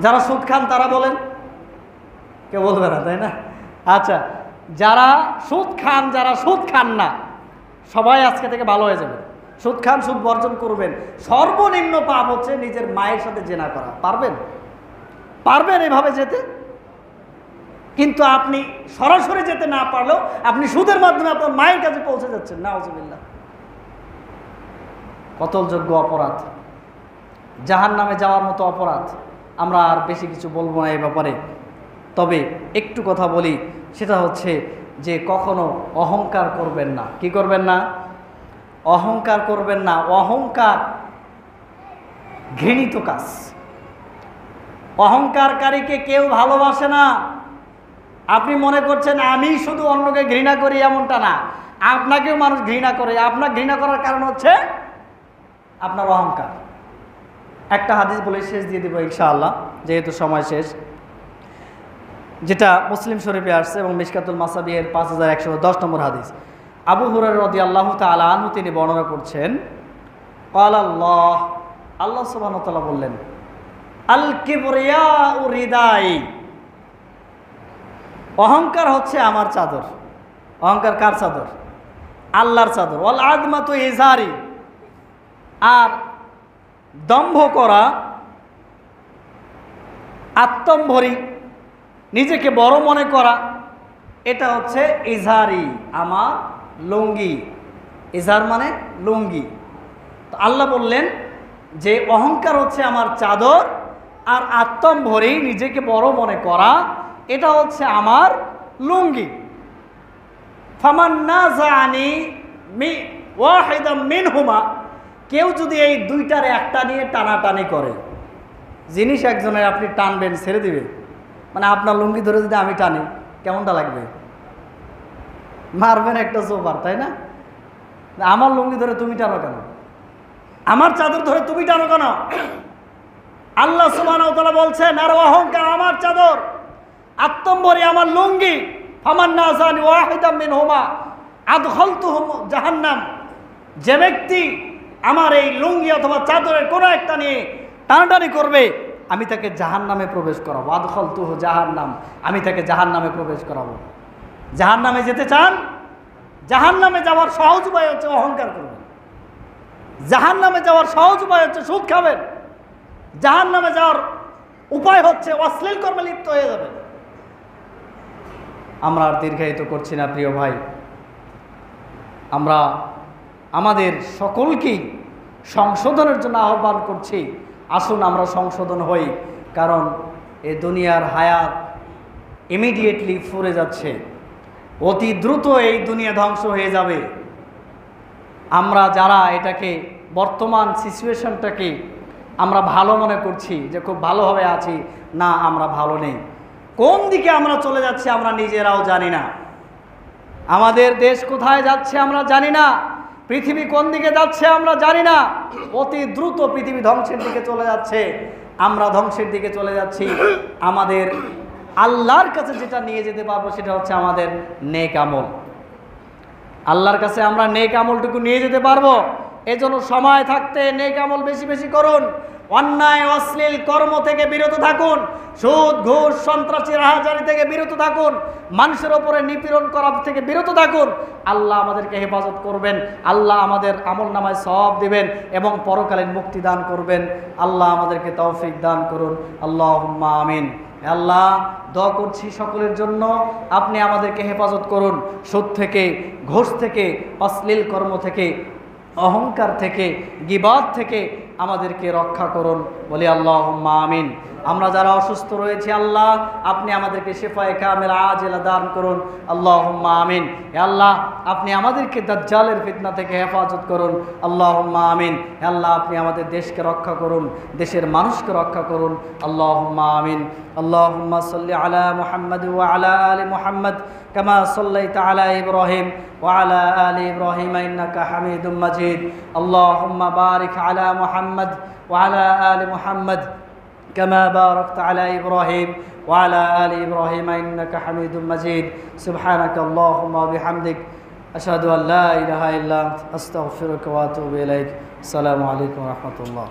যারা সুদ খান তারা বলেন, কেউ বলবে না, তাই না? আচ্ছা, যারা সুদ খান, যারা সুদ খান না, সবাই আজকে থেকে ভালো হয়ে যাবে। সুদ খান, সুদ বর্জন করবেন। সর্বনিম্ন পাপ হচ্ছে নিজের মায়ের সাথে জেনা করা। পারবেন? পারবেন এভাবে যেতে? কিন্তু আপনি সরাসরি যেতে না পারলেও আপনি সুদের মাধ্যমে আপনার মায়ের কাছে পৌঁছে যাচ্ছেন। নাউজুবিল্লাহ। কতলযোগ্য অপরাধ, জাহান্নামে যাওয়ার মতো অপরাধ। আমরা আর বেশি কিছু বলবো না এই ব্যাপারে, তবে একটু কথা বলি, সেটা হচ্ছে যে কখনো অহংকার করবেন না। কি করবেন না? অহংকার করবেন না। অহংকার ঘৃণিত কাজ। অহংকারকারীকে কেউ ভালোবাসে না। আপনি মনে করছেন আমি শুধু অন্যকে ঘৃণা করি, এমনটা না, আপনাকেও মানুষ ঘৃণা করে। আপনার ঘৃণা করার কারণ হচ্ছে আপনার অহংকার। একটা হাদিস বলে শেষ দিয়ে দিব ইনশাআল্লাহ, যেহেতু সময় শেষ, যেটা মুসলিম শরীফে আসছে এবং মিশকাতুল মাসাবিহের 5110 নম্বর হাদিস। আবু হুরায়রা রাদিয়াল্লাহু তাআলা আনহু তিনি বর্ণনা করছেন, ক্বালা আল্লাহ, আল্লাহ সুবহানাহু ওয়া তাআলা বললেন, আল কিবরিয়াউ রিদাই, অহংকার হচ্ছে আমার চাদর। অহংকার কার চাদর? আল্লাহর চাদর। ওয়াল আযমাতু ইজারি, আর দম্ভ করা, আত্মম্ভরি, নিজেকে বড় মনে করা, এটা হচ্ছে ইজারি, আমার লুঙ্গি। ইজার মানে লুঙ্গি। তো আল্লাহ বললেন যে অহংকার হচ্ছে আমার চাদর, আর আত্মম্ভরি, নিজেকে বড় মনে করা, এটা হচ্ছে আমার লুঙ্গি। ফামান নাযানি ওয়াহিদাম মিনহুমা, কেউ যদি এই দুইটার একটা নিয়ে টানাটানি করে, জিনিস একজনের আপনি টানবেন, ছেড়ে দিবে, মানে আপনার লুঙ্গি ধরে যদি আমি টানি, কেমনটা লাগবে? মারবেন একটা সোফার, তাই না? আমার লুঙ্গি ধরে তুমি টানো কেন? আমার চাদর ধরে তুমি টানো কেন? আল্লাহ সুবহানাহু ওয়া তাআলা বলছেন, আর অহংকার আমার চাদর, আত্মম্বরী আমার লুঙ্গি। ফামান নাযানি ওয়াহিদাম মিনহুমা আদখালতুহুম জাহান্নাম, যে ব্যক্তি আমার এই লুঙ্গি অথবা চাদরের কোনো একটা নিয়ে টানাটানি করবে, আমি তাকে জাহান্নামে প্রবেশ করাবো। আদখালতুহু জাহান্নাম, আমি তাকে জাহান্নামে প্রবেশ করাবো। জাহান্নামে যেতে চান? জাহান্নামে যাওয়ার সহজ উপায় হচ্ছে অহংকার করবেন। জাহান্নামে যাওয়ার সহজ উপায় হচ্ছে সুদ খাবেন। জাহান্নামে যাওয়ার উপায় হচ্ছে অশ্লীল কর্মে লিপ্ত হয়ে যাবেন। আমরা আর দীর্ঘায়িত করছি না প্রিয় ভাই, আমরা আমাদের সকলকেই সংশোধনের জন্য আহ্বান করছি। আসুন আমরা সংশোধন হই, কারণ এ দুনিয়ার হায়াত ইমিডিয়েটলি ফুরে যাচ্ছে, অতি দ্রুত এই দুনিয়া ধ্বংস হয়ে যাবে। আমরা যারা এটাকে বর্তমান সিচুয়েশনটাকে আমরা ভালো মনে করছি যে খুব ভালোভাবে আছি, না, আমরা ভালো নেই। কোন দিকে আমরা চলে যাচ্ছি আমরা নিজেরাও জানি না। আমাদের দেশ কোথায় যাচ্ছে আমরা জানি না, পৃথিবী কোন দিকে যাচ্ছে আমরা জানি না। অতি দ্রুত পৃথিবী ধ্বংসের দিকে চলে যাচ্ছে, আমরা ধ্বংসের দিকে চলে যাচ্ছি। আমাদের আল্লাহর কাছে যেটা নিয়ে যেতে পারবো সেটা হচ্ছে আমাদের নেক আমল। আল্লাহর কাছে আমরা নেক আমলটুকু নিয়ে যেতে পারবো। এজন্য সময় থাকতে নেক আমল বেশি বেশি করুন। অন্যায় অশ্লীল কর্ম থেকে বিরত থাকুন। সুদ ঘুষ সন্ত্রাসী রাহাজানি থেকে বিরত থাকুন। মানুষের ওপরে নিপীড়ন করা থেকে বিরত থাকুন। আল্লাহ আমাদেরকে হেফাজত করবেন, আল্লাহ আমাদের আমল নামায় সওয়াব দিবেন এবং পরকালীন মুক্তি দান করবেন। আল্লাহ আমাদেরকে তৌফিক দান করুন। আল্লাহুম্মা আমিন। আল্লাহ, দোয়া করছি সকলের জন্য, আপনি আমাদেরকে হেফাজত করুন সুদ থেকে, ঘুষ থেকে, অশ্লীল কর্ম থেকে, অহংকার থেকে, গীবত থেকে আমাদেরকে রক্ষা করুন। বলি আল্লাহুম্মা আমিন। আমরা যারা অসুস্থ রয়েছি আল্লাহ, আপনি আমাদেরকে শিফায়ে কামিলা আজিলা দান করুন। আল্লাহুম্মা আমিন। হে আল্লাহ, আপনি আমাদেরকে দাজ্জালের ফিতনা থেকে হেফাজত করুন। আল্লাহুম্মা আমিন। হে আল্লাহ, আপনি আমাদের দেশকে রক্ষা করুন, দেশের মানুষকে রক্ষা করুন। আল্লাহুম্মা আমিন। আল্লাহুম্মা সাল্লি আলা মুহাম্মাদ ওয়া আলা আলি মুহাম্মাদ কামা সাল্লাইতা আলা ইব্রাহিম ওয়া আলা আলি ইব্রাহিম ইন্নাকা হামিদুম মাজিদ। আল্লাহুম্মা বারিক আলা মুহাম্মাদ ওয়া আলা আলি মুহাম্মাদ كما باركت على إبراهيم وعلى آل إبراهيم إنك حميد مجيد. سبحانك اللهم وبحمدك أشهد أن لا إله إلا أنت أستغفرك وأتوب إليك. السلام عليكم ورحمة الله.